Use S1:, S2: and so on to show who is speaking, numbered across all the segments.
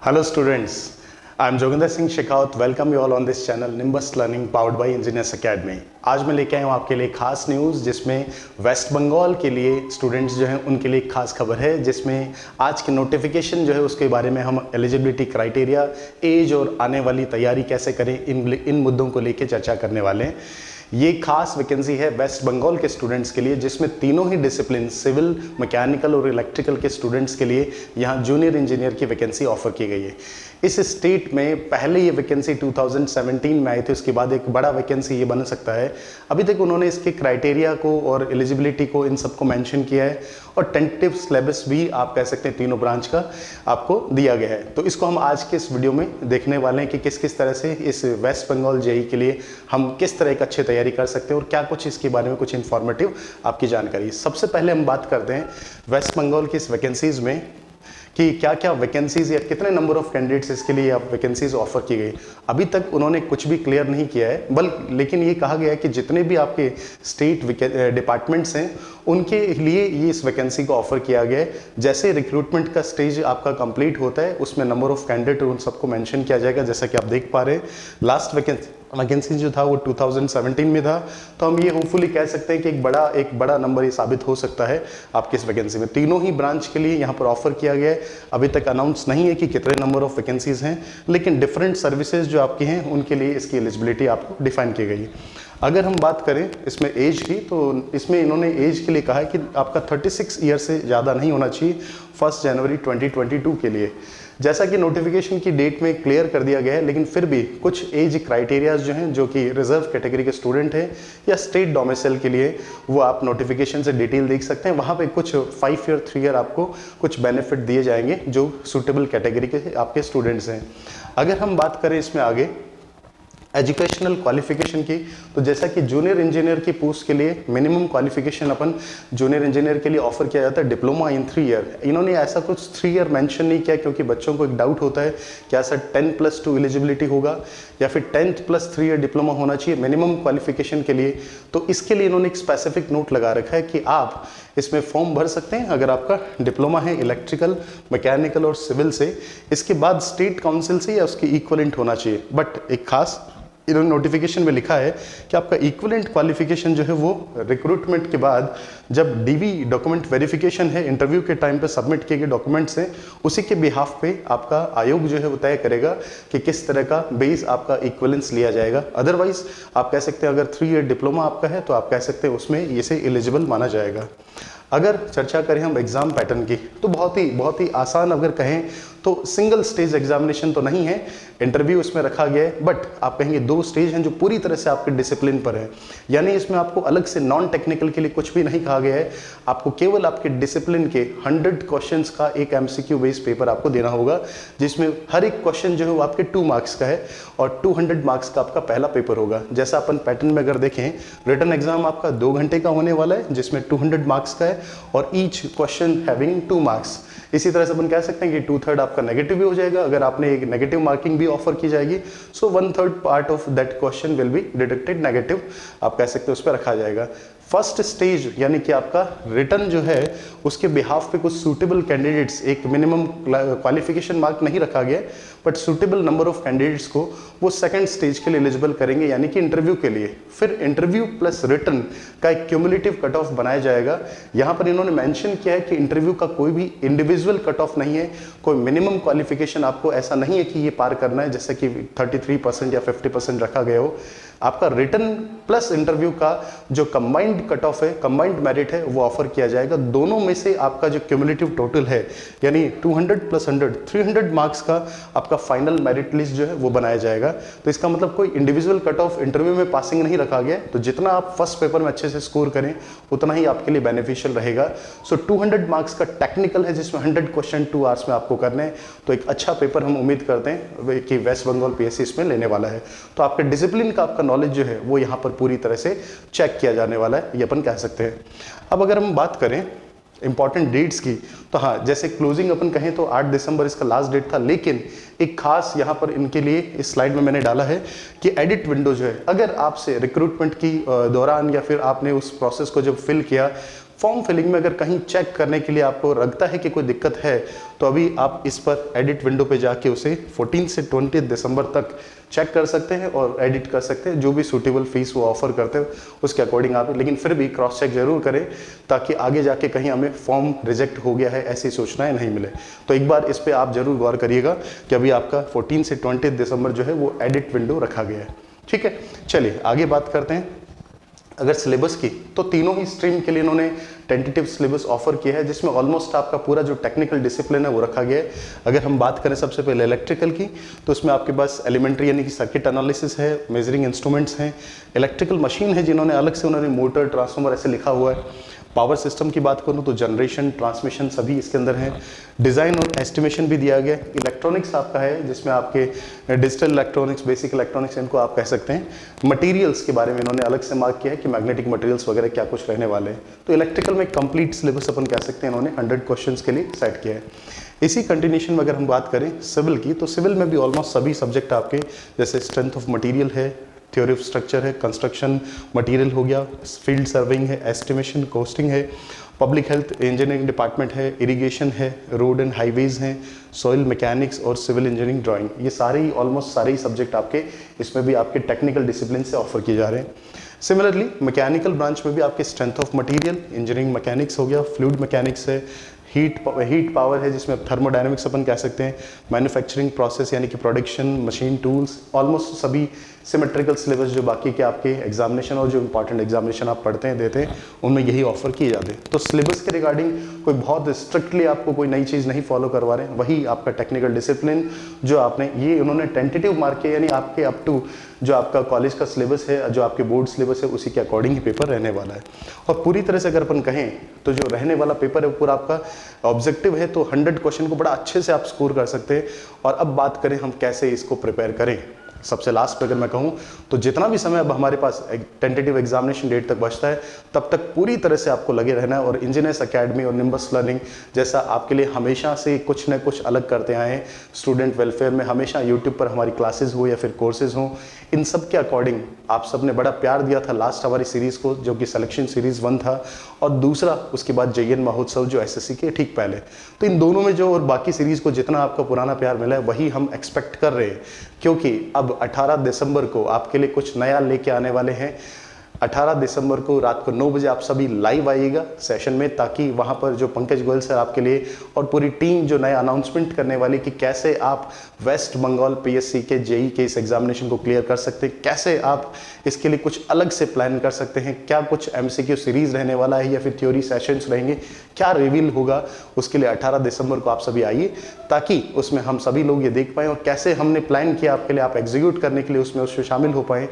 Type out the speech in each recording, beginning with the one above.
S1: Hello students, I am Joginder Singh Shekhawat. Welcome you all on this channel Nimbus Learning powered by Engineers Academy. आज मैं लेके आया हूँ आपके लिए खास न्यूज़ जिसमें वेस्ट बंगाल के लिए स्टूडेंट्स जो हैं उनके लिए खास खबर है, जिसमें आज के नोटिफिकेशन जो है उसके बारे में हम एलिजिबिलिटी क्राइटेरिया, एज और आने वाली तैयारी कैसे करें इन मुद्दों को लेके चर्चा करने वाले हैं। ये खास वैकेंसी है वेस्ट बंगाल के स्टूडेंट्स के लिए, जिसमें तीनों ही डिसिप्लिन सिविल, मैकेनिकल और इलेक्ट्रिकल के स्टूडेंट्स के लिए यहाँ जूनियर इंजीनियर की वैकेंसी ऑफर की गई है। इस स्टेट में पहले ये वैकेंसी 2017 में आई थी, उसके बाद एक बड़ा वैकेंसी ये बन सकता है। अभी तक उन्होंने इसके क्राइटेरिया को और एलिजिबिलिटी को इन सबको मेंशन किया है और टेंटेटिव सिलेबस भी आप कह सकते हैं तीनों ब्रांच का आपको दिया गया है। तो इसको हम आज के इस वीडियो में देखने वाले हैं कि किस किस तरह से इस वेस्ट बंगाल जेईई के लिए हम किस तरह एक अच्छी तैयारी कर सकते हैं और क्या कुछ इसके बारे में कुछ इन्फॉर्मेटिव आपकी जानकारी। सबसे पहले हम बात करते हैं वेस्ट बंगाल की इस वैकेंसीज में कि क्या क्या वैकेंसीज या कितने नंबर ऑफ कैंडिडेट्स इसके लिए आप वैकेंसीज ऑफर की गई। अभी तक उन्होंने कुछ भी क्लियर नहीं किया है, लेकिन ये कहा गया है कि जितने भी आपके स्टेट डिपार्टमेंट्स हैं उनके लिए ये इस वैकेंसी को ऑफर किया गया है। जैसे रिक्रूटमेंट का स्टेज आपका कंप्लीट होता है उसमें नंबर ऑफ कैंडिडेट उन सबको मेंशन किया जाएगा। जैसा कि आप देख पा रहे हैं लास्ट वैकेंसी जो था वो 2017 में था, तो हम ये होपफुली कह सकते हैं कि एक बड़ा नंबर ये साबित हो सकता है आपकी इस वैकेंसी में। तीनों ही ब्रांच के लिए यहाँ पर ऑफर किया गया है। अभी तक अनाउंस नहीं है कि कितने नंबर ऑफ वैकेंसीज हैं, लेकिन डिफरेंट सर्विसेज जो आपकी हैं उनके लिए इसकी एलिजिबिलिटी आपको डिफाइन की गई है। अगर हम बात करें इसमें एज की, तो इसमें इन्होंने एज के लिए कहा है कि आपका 36 ईयर से ज़्यादा नहीं होना चाहिए 1 जनवरी 2022 के लिए। जैसा कि नोटिफिकेशन की डेट में क्लियर कर दिया गया है, लेकिन फिर भी कुछ एज क्राइटेरियाज जो हैं जो कि रिजर्व कैटेगरी के स्टूडेंट हैं या स्टेट डोमिसाइल के लिए, वो आप नोटिफिकेशन से डिटेल देख सकते हैं। वहाँ पे कुछ 5 ईयर 3 ईयर आपको कुछ बेनिफिट दिए जाएंगे जो सूटेबल कैटेगरी के आपके स्टूडेंट्स हैं। अगर हम बात करें इसमें आगे एजुकेशनल क्वालिफिकेशन की, तो जैसा कि जूनियर इंजीनियर की पोस्ट के लिए मिनिमम क्वालिफिकेशन अपन जूनियर इंजीनियर के लिए ऑफर किया जाता है डिप्लोमा इन 3 ईयर। इन्होंने ऐसा कुछ 3 ईयर मेंशन नहीं किया क्योंकि बच्चों को एक डाउट होता है क्या सर 10+2 एलिजिबिलिटी होगा या फिर 10+3 ईयर डिप्लोमा होना चाहिए मिनिमम क्वालिफिकेशन के लिए। तो इसके लिए इन्होंने एक स्पेसिफिक नोट लगा रखा है कि आप इसमें फॉर्म भर सकते हैं अगर आपका डिप्लोमा है इलेक्ट्रिकल, मैकेनिकल और सिविल से। इसके बाद स्टेट काउंसिल से या उसकी इक्वलेंट होना चाहिए। बट एक खास इन्होंने नोटिफिकेशन में लिखा है कि आपका इक्विवेलेंट क्वालिफिकेशन जो है वो रिक्रूटमेंट के बाद जब डीवी डॉक्यूमेंट वेरिफिकेशन है, इंटरव्यू के टाइम पे सबमिट किए गए डॉक्यूमेंट्स हैं, उसी के बिहाफ पे आपका आयोग जो है वो तय करेगा कि किस तरह का बेस आपका इक्विवेलेंस लिया जाएगा। अदरवाइज आप कह सकते हैं अगर 3 ईयर डिप्लोमा आपका है तो आप कह सकते हैं उसमें इसे एलिजिबल माना जाएगा। अगर चर्चा करें हम एग्जाम पैटर्न की, तो बहुत ही आसान अगर कहें तो सिंगल स्टेज एग्जामिनेशन तो नहीं है, इंटरव्यू इसमें रखा गया है, बट आप कहेंगे 2 स्टेज हैं जो पूरी तरह से आपके डिसिप्लिन पर है। यानी इसमें आपको अलग से नॉन टेक्निकल के लिए कुछ भी नहीं कहा गया है। आपको केवल आपके डिसिप्लिन के 100 क्वेश्चंस का एक MCQ बेस्ड पेपर आपको देना होगा, जिसमें हर एक क्वेश्चन जो है वो आपके 2 मार्क्स का है और 200 मार्क्स का आपका पहला पेपर होगा। जैसा अपन पैटर्न में अगर देखें, रिटन एग्जाम आपका 2 घंटे का होने वाला है जिसमें 200 मार्क्स का है और ईच क्वेश्चन हैविंग 2 मार्क्स। इसी तरह से अपन कह सकते हैं कि 2/3 आपका नेगेटिव भी हो जाएगा अगर आपने एक नेगेटिव मार्किंग भी ऑफर की जाएगी। सो 1/3 part of that question will be deducted negative, आप कह सकते हैं उस पर रखा जाएगा। फर्स्ट स्टेज यानी कि आपका रिटर्न जो है उसके बिहाफ पे कुछ सूटेबल कैंडिडेट्स, एक मिनिमम क्वालिफिकेशन मार्क नहीं रखा गया but suitable number of candidates को वो सेकंड स्टेज के लिए एलिजिबल करेंगे यानी कि इंटरव्यू के लिए। फिर इंटरव्यू प्लस रिटर्न का एक क्यूमुलेटिव कट ऑफ बनाया जाएगा। यहाँ पर इन्होंने मेंशन किया है कि इंटरव्यू का कोई भी इंडिविजुअल कट ऑफ नहीं है, कोई मिनिमम क्वालिफिकेशन आपको ऐसा नहीं है कि ये पार करना है जैसे कि 33% या 50% रखा गया हो। आपका रिटर्न प्लस इंटरव्यू का जो कंबाइंड कट ऑफ है, कंबाइंड मेरिट है, वो ऑफर किया जाएगा। दोनों में से आपका जो क्यूमुलेटिव टोटल है यानी 200 + 100 300 मार्क्स का आपका फाइनल मेरिट लिस्ट जो है वो बनाया जाएगा। तो इसका मतलब कोई इंडिविजुअल कट ऑफ इंटरव्यू में पासिंग नहीं रखा गया, तो जितना आप फर्स्ट पेपर में अच्छे से स्कोर करें उतना ही आपके लिए बेनिफिशियल रहेगा। सो 200 मार्क्स का टेक्निकल है जिसमें 100 क्वेश्चन 2 आवर्स में आपको करने हैं। तो एक अच्छा पेपर हम उम्मीद करते हैं कि वेस्ट बंगाल PSC इसमें लेने वाला है। तो आपके डिसिप्लिन का आपका नॉलेज जो है वो यहाँ पर पूरी तरह से चेक किया जाने वाला है, ये अपन कह सकते हैं। अब अगर हम बात करें इंपॉर्टेंट डेट्स की, तो हाँ, जैसे क्लोजिंग अपन कहें तो 8 दिसंबर इसका लास्ट डेट था, लेकिन एक खास यहाँ पर इनके लिए इस स्लाइड में मैंने डाला है कि एडिट विंडो जो है, अगर आपसे रिक्रूटमेंट की दौरान या फिर आपने उस प्रोसेस को जब फिल किया फॉर्म फिलिंग में अगर कहीं चेक करने के लिए आपको लगता है कि कोई दिक्कत है तो अभी आप इस पर एडिट विंडो पे जाके उसे 14 से 20 दिसंबर तक चेक कर सकते हैं और एडिट कर सकते हैं। जो भी सूटेबल फीस वो ऑफर करते हैं उसके अकॉर्डिंग आप, लेकिन फिर भी क्रॉस चेक जरूर करें ताकि आगे जाके कहीं हमें फॉर्म रिजेक्ट हो गया है ऐसी सूचनाएं नहीं मिले। तो एक बार इस पर आप जरूर गौर करिएगा कि अभी आपका 14 से 20 दिसंबर जो है वो एडिट विंडो रखा गया है। ठीक है, चलिए आगे बात करते हैं। अगर सिलेबस की, तो तीनों ही स्ट्रीम के लिए इन्होंने टेंटेटिव सिलेबस ऑफर किया है जिसमें ऑलमोस्ट आपका पूरा जो टेक्निकल डिसिप्लिन है वो रखा गया है। अगर हम बात करें सबसे पहले इलेक्ट्रिकल की, तो उसमें आपके पास एलिमेंट्री यानी कि सर्किट एनालिसिस है, मेजरिंग इंस्ट्रूमेंट्स हैं, इलेक्ट्रिकल मशीन है जिन्होंने अलग से उन्होंने मोटर, ट्रांसफार्मर ऐसे लिखा हुआ है। पावर सिस्टम की बात करूँ तो जनरेशन, ट्रांसमिशन सभी इसके अंदर हैं। डिज़ाइन और एस्टिमेशन भी दिया गया है। इलेक्ट्रॉनिक्स आपका है जिसमें आपके डिजिटल इलेक्ट्रॉनिक्स, बेसिक इलेक्ट्रॉनिक्स इनको आप कह सकते हैं। मटेरियल्स के बारे में इन्होंने अलग से मार्क किया है कि मैग्नेटिक मटेरियल्स वगैरह क्या कुछ रहने वाले हैं। तो इलेक्ट्रिकल में कंप्लीट सिलेबस अपन कह सकते हैं इन्होंने 100 क्वेश्चंस के लिए सेट किया है। इसी कंटिन्यूशन में अगर हम बात करें सिविल की, तो सिविल में भी ऑलमोस्ट सभी सब्जेक्ट आपके जैसे स्ट्रेंथ ऑफ मटीरियल है, थ्योरी ऑफ स्ट्रक्चर है, कंस्ट्रक्शन मटेरियल हो गया, फील्ड सर्विंग है, एस्टिमेशन, कोस्टिंग है, पब्लिक हेल्थ इंजीनियरिंग डिपार्टमेंट है, इरिगेशन है, रोड एंड हाईवेज हैं, सॉइल मैकेनिक्स और सिविल इंजीनियरिंग ड्राइंग। ये सारे ही ऑलमोस्ट सारे ही सब्जेक्ट आपके इसमें भी आपके टेक्निकल डिसिप्लिन से ऑफर किए जा रहे हैं। सिमिलरली मैकेनिकल ब्रांच में भी आपके strength of material, engineering mechanics हो गया, फ्लूइड मैकेनिक्स है, हीट पावर है जिसमें थर्मोडायनेमिक्स अपन कह सकते हैं, मैन्युफैक्चरिंग प्रोसेस यानी कि प्रोडक्शन, मशीन टूल्स, ऑलमोस्ट सभी सिमेट्रिकल सिलेबस जो बाकी के आपके एग्जामिनेशन और जो इंपॉर्टेंट एग्जामिनेशन आप पढ़ते हैं, देते हैं, उनमें यही ऑफर किए जाते हैं। तो सिलेबस के रिगार्डिंग कोई बहुत स्ट्रिक्टली आपको कोई नई चीज़ नहीं फॉलो करवा रहे हैं, वही आपका टेक्निकल डिसिप्लिन जो आपने ये उन्होंने टेंटेटिव मार्क किया, यानी आपके अप टू जो आपका कॉलेज का सिलेबस है, जो आपके बोर्ड सिलेबस है, उसी के अकॉर्डिंग ही पेपर रहने वाला है। और पूरी तरह से अगर अपन कहें तो जो रहने वाला पेपर है वो पूरा आपका ऑब्जेक्टिव है, तो 100 क्वेश्चन को बड़ा अच्छे से आप स्कोर कर सकते हैं। और अब बात करें हम कैसे इसको प्रिपेयर करें, सबसे लास्ट पे अगर मैं कहूँ तो जितना भी समय अब हमारे पास टेंटेटिव एग्जामिनेशन डेट तक बचता है तब तक पूरी तरह से आपको लगे रहना है। और इंजीनियर्स एकेडमी और निम्बस लर्निंग जैसा आपके लिए हमेशा से कुछ न कुछ अलग करते आए हैं। स्टूडेंट वेलफेयर में हमेशा यूट्यूब पर हमारी क्लासेज हो या फिर कोर्सेज हों, इन सब के अकॉर्डिंग आप सब ने बड़ा प्यार दिया था लास्ट हमारी सीरीज़ को, जो कि सिलेक्शन सीरीज़ 1 था, और दूसरा उसके बाद JN महोत्सव जो SSC के ठीक पहले। तो इन दोनों में जो और बाकी सीरीज़ को जितना आपका पुराना प्यार मिला है वही हम एक्सपेक्ट कर रहे हैं, क्योंकि अब 18 दिसंबर को आपके लिए कुछ नया लेके आने वाले हैं। 18 दिसंबर को रात को 9 बजे आप सभी लाइव आइएगा सेशन में, ताकि वहाँ पर जो पंकज गोयल सर आपके लिए और पूरी टीम जो नया अनाउंसमेंट करने वाली कि कैसे आप वेस्ट बंगाल PSC के JEE के इस एग्जामिनेशन को क्लियर कर सकते हैं, कैसे आप इसके लिए कुछ अलग से प्लान कर सकते हैं, क्या कुछ MCQ सीरीज रहने वाला है या फिर थ्योरी सेशंस रहेंगे, क्या रिवील होगा, उसके लिए 18 दिसंबर को आप सभी आइए, ताकि उसमें हम सभी लोग ये देख पाएँ और कैसे हमने प्लान किया आपके लिए आप एग्जीक्यूट करने के लिए उसमें शामिल हो पाएँ।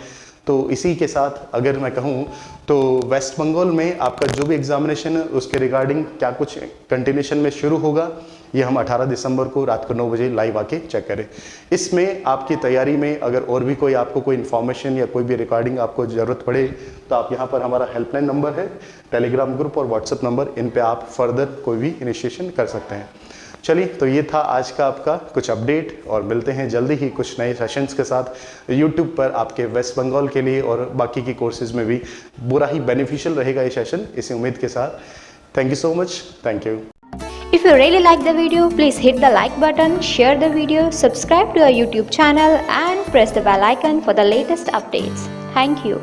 S1: तो इसी के साथ अगर मैं कहूँ तो वेस्ट बंगाल में आपका जो भी एग्जामिनेशन है उसके रिगार्डिंग क्या कुछ कंटिन्यूशन में शुरू होगा, ये हम 18 दिसंबर को रात को 9 बजे लाइव आके चेक करें। इसमें आपकी तैयारी में अगर और भी कोई आपको कोई इन्फॉर्मेशन या कोई भी रिकॉर्डिंग आपको ज़रूरत पड़े तो आप यहाँ पर हमारा हेल्पलाइन नंबर है, टेलीग्राम ग्रुप और व्हाट्सएप नंबर, इन पे आप फर्दर कोई भी इनिशिएशन कर सकते हैं। चलिए, तो ये था आज का आपका कुछ अपडेट, और मिलते हैं जल्दी ही कुछ नए सेशंस के साथ यूट्यूब पर आपके वेस्ट बंगाल के लिए, और बाकी की कोर्सेज में भी बुरा ही बेनिफिशियल रहेगा ये सेशन, इसी उम्मीद के साथ। Thank you so much, thank you.
S2: If you really like the video, please hit the like button, share the video, subscribe to our YouTube channel and press the bell icon for the latest updates. Thank you.